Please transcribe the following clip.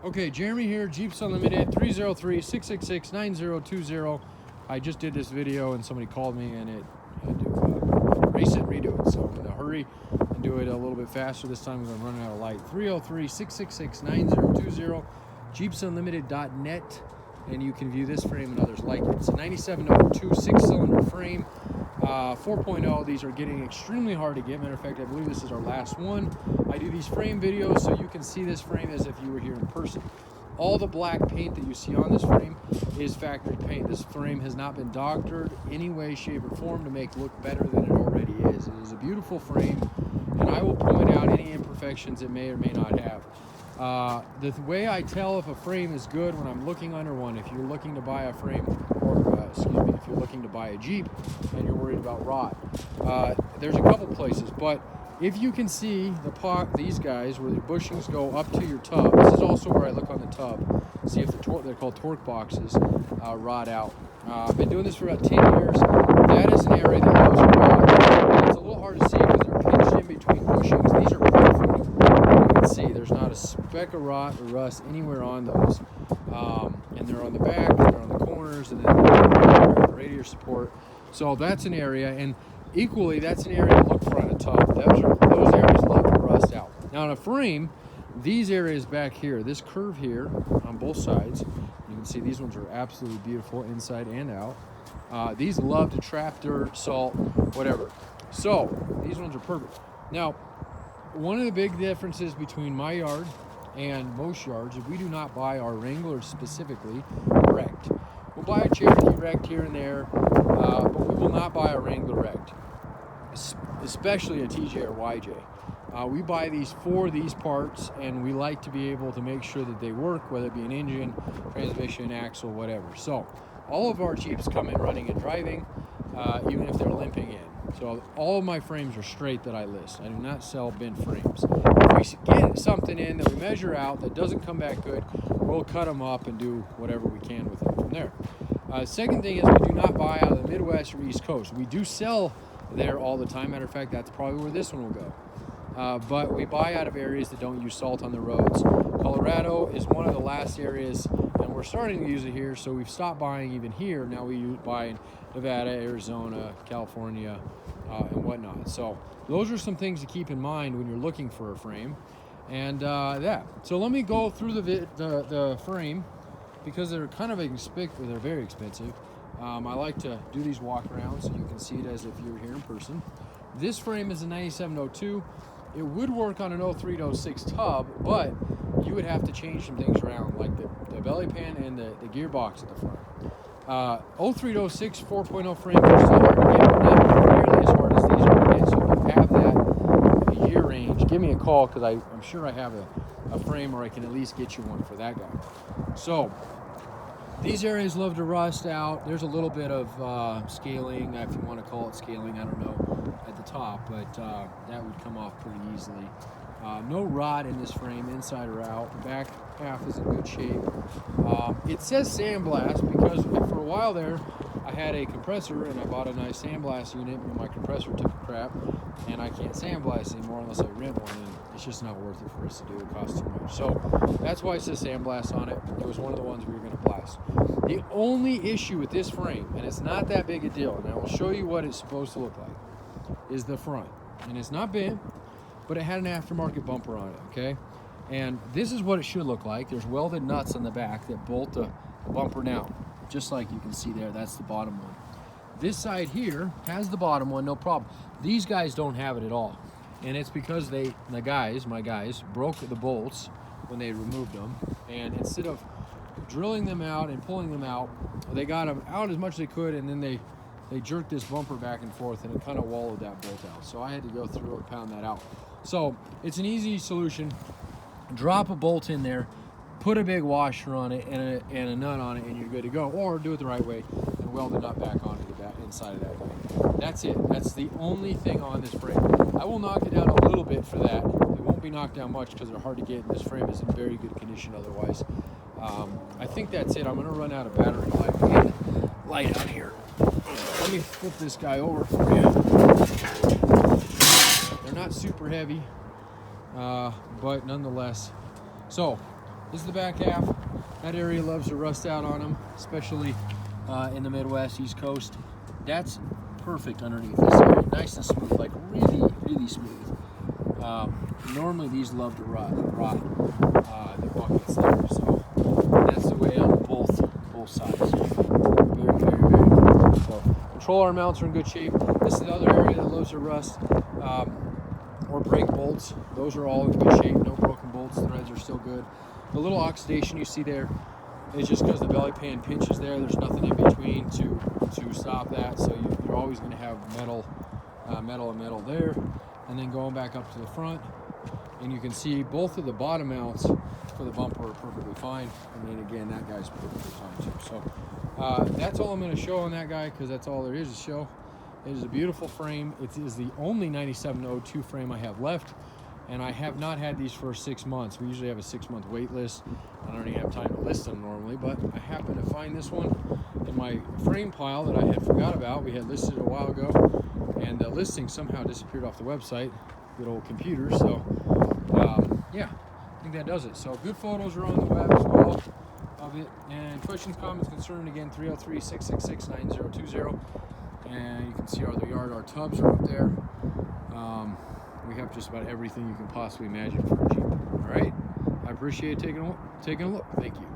Okay, Jeremy here, Jeeps Unlimited, 303-666-9020. I just did this video and somebody called me and it had to erase it, redo it. So I'm in a hurry and do it a little bit faster this time because I'm running out of light. 303-666-9020, jeepsunlimited.net, and you can view this frame and others like it. It's a 9702 6-cylinder frame. 4.0. These are getting extremely hard to get. Matter of fact, I believe this is our last one. I do these frame videos so you can see this frame as if you were here in person. All the black paint that you see on this frame is factory paint. This frame has not been doctored any way, shape, or form to make look better than it already is. It is a beautiful frame, and I will point out any imperfections it may or may not have. The way I tell if a frame is good when I'm looking under one, if you're looking to buy a frame, or if you're looking to buy a Jeep and you're worried about rot, there's a couple places, but if you can see these guys where the bushings go up to your tub, this is also where I look on the tub, see if they're called torque boxes, rot out. I've been doing this for about 10 years. That is an area that loves rot. It's a little hard to see because they're pinched in between bushings. These are perfect. You can see there's not a speck of rot or rust anywhere on those. And they're on the back, and they're on the corners, and then the radiator support. So that's an area, and equally, that's an area to look for on a tub. Those areas love to rust out. Now on a frame, these areas back here, this curve here on both sides, you can see these ones are absolutely beautiful inside and out. These love to trap dirt, salt, whatever. So these ones are perfect. Now, one of the big differences between my yard and most yards is we do not buy our Wranglers specifically wrecked. We'll buy a Cherokee wrecked here and there, but we will not buy a Wrangler wrecked, especially a TJ or YJ. We buy these for these parts, and we like to be able to make sure that they work, whether it be an engine, transmission, axle, whatever. So all of our Jeeps come in running and driving, even if they're limping in. So all of my frames are straight that I list. I do not sell bent frames. If we get something in that we measure out that doesn't come back good, we'll cut them up and do whatever we can with them from there. Second thing is we do not buy out of the Midwest or East Coast. We do sell there all the time. Matter of fact, that's probably where this one will go. But we buy out of areas that don't use salt on the roads. Colorado is one of the last areas, and we're starting to use it here, so we've stopped buying even here. Now we buy in Nevada, Arizona, California, and whatnot. So those are some things to keep in mind when you're looking for a frame. And that. So let me go through the frame, because they're kind of they're very expensive. I like to do these walk arounds so you can see it as if you're here in person. This frame is a 9702. It would work on an 03-06 tub, but you would have to change some things around, like the belly pan and the gearbox at the front. 03-06 4.0 frame are still hard to get, but not nearly as hard as these are to get. So if you have that year range, give me a call, because I'm sure I have a frame, or I can at least get you one for that guy. So these areas love to rust out. There's a little bit of scaling, if you want to call it scaling, I don't know, at the top, but that would come off pretty easily. No rot in this frame, inside or out. The back half is in good shape. It says sandblast because for a while there, I had a compressor and I bought a nice sandblast unit, but my compressor took a crap, and I can't sandblast anymore unless I rent one, and it's just not worth it for us to do. It costs too much. So that's why it says sandblast on it. It was one of the ones we were going to blast. The only issue with this frame, and it's not that big a deal, and I will show you what it's supposed to look like, is the front. And it's not bent, but it had an aftermarket bumper on it, okay? And this is what it should look like. There's welded nuts on the back that bolt the bumper down, just like you can see there. That's the bottom one. This side here has the bottom one, no problem. These guys don't have it at all. And it's because my guys broke the bolts when they removed them. And instead of drilling them out and pulling them out, they got them out as much as they could, and then they jerked this bumper back and forth, and it kind of wallowed that bolt out. So I had to go through and pound that out. So it's an easy solution. Drop a bolt in there, put a big washer on it and a nut on it, and you're good to go. Or do it the right way and weld the nut back onto the inside of that way. That's it. That's the only thing on this frame. I will knock it down a little bit for that. It won't be knocked down much because they're hard to get, and this frame is in very good condition otherwise. I think that's it. I'm going to run out of battery light out here. Let me flip this guy over for you. They're not super heavy, but nonetheless. So This is the back half. That area loves to rust out on them, especially in the Midwest, East Coast. That's perfect underneath this area. Nice and smooth, like really, really smooth. Normally these love to rot the buckets there. So that's the way on both sides. Very, very, very good. So control arm mounts are in good shape. This is the other area that loves to rust or break bolts. Those are all in good shape. No broken bolts. Threads are still good. The little oxidation you see there is just because the belly pan pinches there. There's nothing in between to stop that. So you're always going to have metal and metal there. And then going back up to the front, and you can see both of the bottom mounts for the bumper are perfectly fine. And then again, that guy's perfectly fine too. So that's all I'm going to show on that guy, because that's all there is to show. It is a beautiful frame. It is the only 9702 frame I have left, and I have not had these for 6 months. We usually have a 6-month wait list. I don't even have time to list them normally, but I happened to find this one in my frame pile that I had forgot about. We had listed a while ago, and the listing somehow disappeared off the website. Good old computer. So yeah, I think that does it. So good photos are on the web as well of it. And questions, comments, concern, again, 303-666-9020. And you can see our yard. Our tubs are up there. We have just about everything you can possibly imagine for a Jeep. All right, I appreciate taking a look. Thank you.